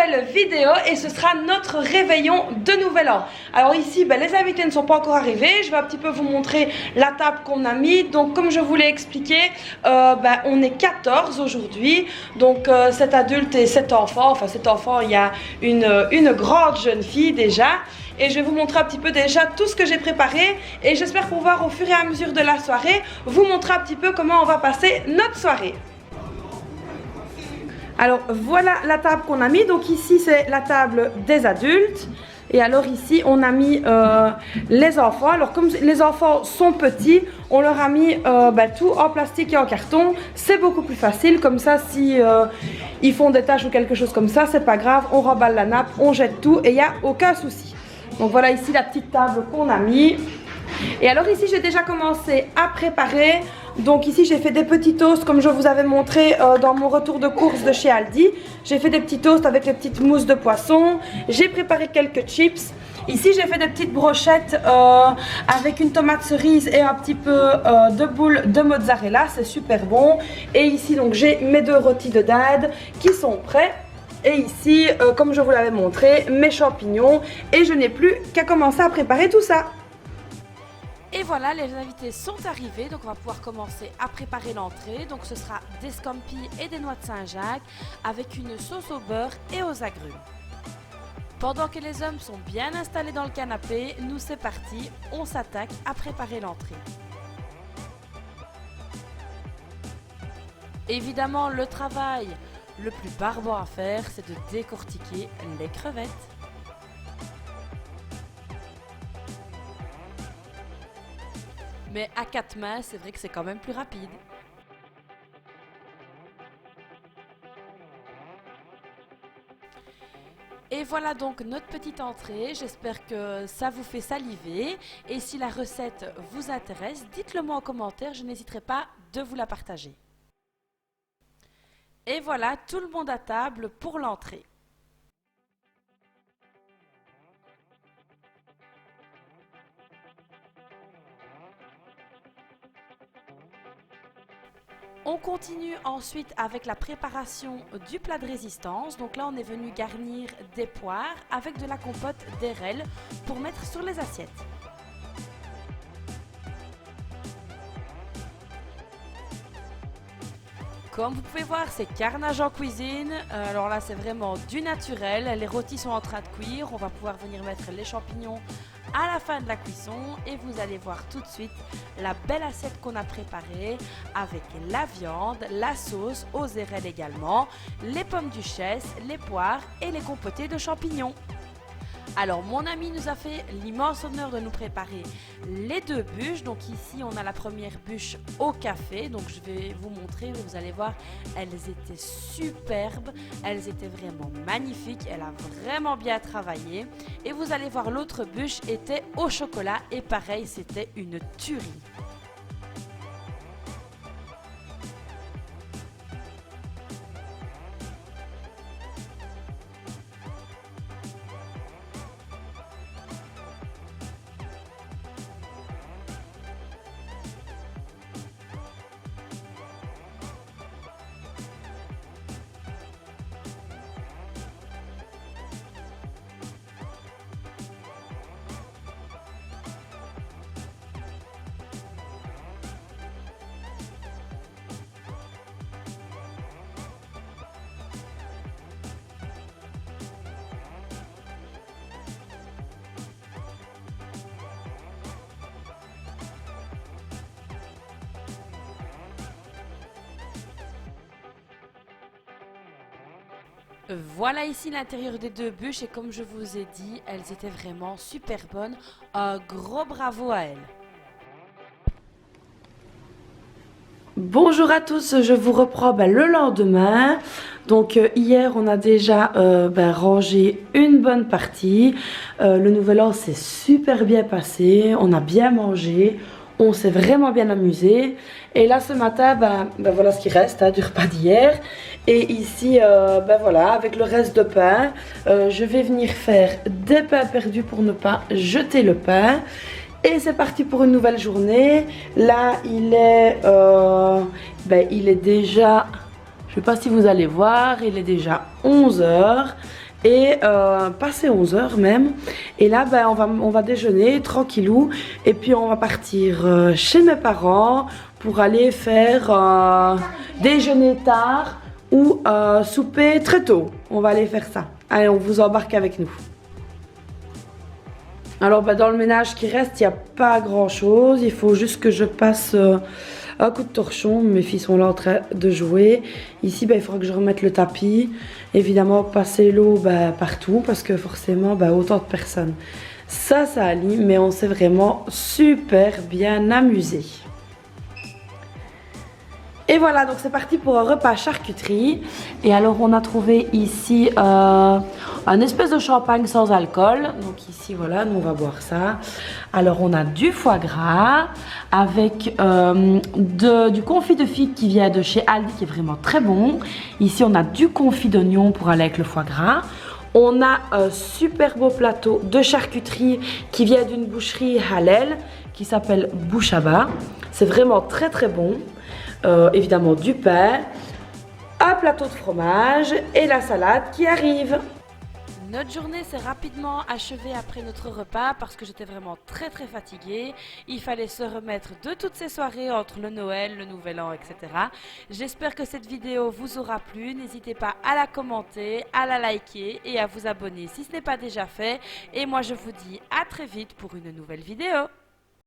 nouvelle vidéo et ce sera notre réveillon de nouvel an. Alors ici les invités ne sont pas encore arrivés, je vais un petit peu vous montrer la table qu'on a mis. Donc comme je vous l'ai expliqué, on est 14 aujourd'hui, donc 7 adultes et 7 enfants. Enfin 7 enfants, il y a une grande jeune fille déjà. Et je vais vous montrer un petit peu déjà tout ce que j'ai préparé et j'espère pouvoir au fur et à mesure de la soirée vous montrer un petit peu comment on va passer notre soirée. Alors voilà la table qu'on a mis. Donc ici c'est la table des adultes. Et alors ici on a mis les enfants. Alors comme les enfants sont petits, on leur a mis tout en plastique et en carton. C'est beaucoup plus facile. Comme ça si ils font des tâches ou quelque chose comme ça, c'est pas grave. On remballe la nappe, on jette tout et il n'y a aucun souci. Donc voilà ici la petite table qu'on a mis. Et alors ici j'ai déjà commencé à préparer. Donc ici j'ai fait des petits toasts comme je vous avais montré dans mon retour de course de chez Aldi. J'ai fait des petits toasts avec les petites mousses de poisson. J'ai préparé quelques chips. Ici j'ai fait des petites brochettes avec une tomate cerise et un petit peu de boules de mozzarella. C'est super bon. Et ici donc j'ai mes 2 rôtis de dinde qui sont prêts. Et ici, comme je vous l'avais montré, mes champignons. Et je n'ai plus qu'à commencer à préparer tout ça. Et voilà, les invités sont arrivés, donc on va pouvoir commencer à préparer l'entrée. Donc ce sera des scampi et des noix de Saint-Jacques avec une sauce au beurre et aux agrumes. Pendant que les hommes sont bien installés dans le canapé, nous c'est parti, on s'attaque à préparer l'entrée. Évidemment, le travail le plus barbant à faire, c'est de décortiquer les crevettes. Mais à 4 mains, c'est vrai que c'est quand même plus rapide. Et voilà donc notre petite entrée, j'espère que ça vous fait saliver. Et si la recette vous intéresse, dites-le moi en commentaire, je n'hésiterai pas de vous la partager. Et voilà, tout le monde à table pour l'entrée. On continue ensuite avec la préparation du plat de résistance. Donc là, on est venu garnir des poires avec de la compote d'érelle pour mettre sur les assiettes. Comme vous pouvez voir, c'est carnage en cuisine. Alors là, c'est vraiment du naturel. Les rôtis sont en train de cuire. On va pouvoir venir mettre les champignons à la fin de la cuisson. Et vous allez voir tout de suite la belle assiette qu'on a préparée avec la viande, la sauce, aux érelles également, les pommes duchesse, les poires et les compotés de champignons. Alors mon ami nous a fait l'immense honneur de nous préparer les 2 bûches. Donc ici on a la première bûche au café. Donc je vais vous montrer, vous allez voir, elles étaient superbes. Elles étaient vraiment magnifiques. Elle a vraiment bien travaillé. Et vous allez voir, l'autre bûche était au chocolat. Et pareil, c'était une tuerie. Voilà ici l'intérieur des 2 bûches et comme je vous ai dit, elles étaient vraiment super bonnes. Un gros bravo à elles. Bonjour à tous, je vous reprends le lendemain. Donc hier on a déjà rangé une bonne partie. Le nouvel an s'est super bien passé, on a bien mangé. On s'est vraiment bien amusé. Et là ce matin, voilà ce qui reste du repas d'hier. Et ici, voilà, avec le reste de pain, je vais venir faire des pains perdus pour ne pas jeter le pain. Et c'est parti pour une nouvelle journée. Là, il est déjà, je ne sais pas si vous allez voir, il est déjà 11 h. et passer 11 heures même. Et là, ben, on va déjeuner tranquillou et puis on va partir chez mes parents pour aller faire déjeuner tard ou souper très tôt. On va aller faire ça. Allez, on vous embarque avec nous. Alors ben, dans le ménage qui reste, il n'y a pas grand chose. Il faut juste que je passe un coup de torchon. Mes filles sont là en train de jouer. Ici, ben, il faudra que je remette le tapis. Évidemment, passer l'eau ben, partout parce que forcément, ben, autant de personnes. Ça allie, mais on s'est vraiment super bien amusé. Et voilà, donc c'est parti pour un repas charcuterie. Et alors on a trouvé ici un espèce de champagne sans alcool. Donc ici voilà, nous on va boire ça. Alors on a du foie gras avec du confit de figue qui vient de chez Aldi qui est vraiment très bon. Ici on a du confit d'oignon pour aller avec le foie gras. On a un super beau plateau de charcuterie qui vient d'une boucherie halal qui s'appelle Bouchaba. C'est vraiment très très bon. Évidemment du pain, un plateau de fromage et la salade qui arrive. Notre journée s'est rapidement achevée après notre repas parce que j'étais vraiment très fatiguée. Il fallait se remettre de toutes ces soirées entre le Noël, le Nouvel An, etc. J'espère que cette vidéo vous aura plu. N'hésitez pas à la commenter, à la liker et à vous abonner si ce n'est pas déjà fait. Et moi je vous dis à très vite pour une nouvelle vidéo.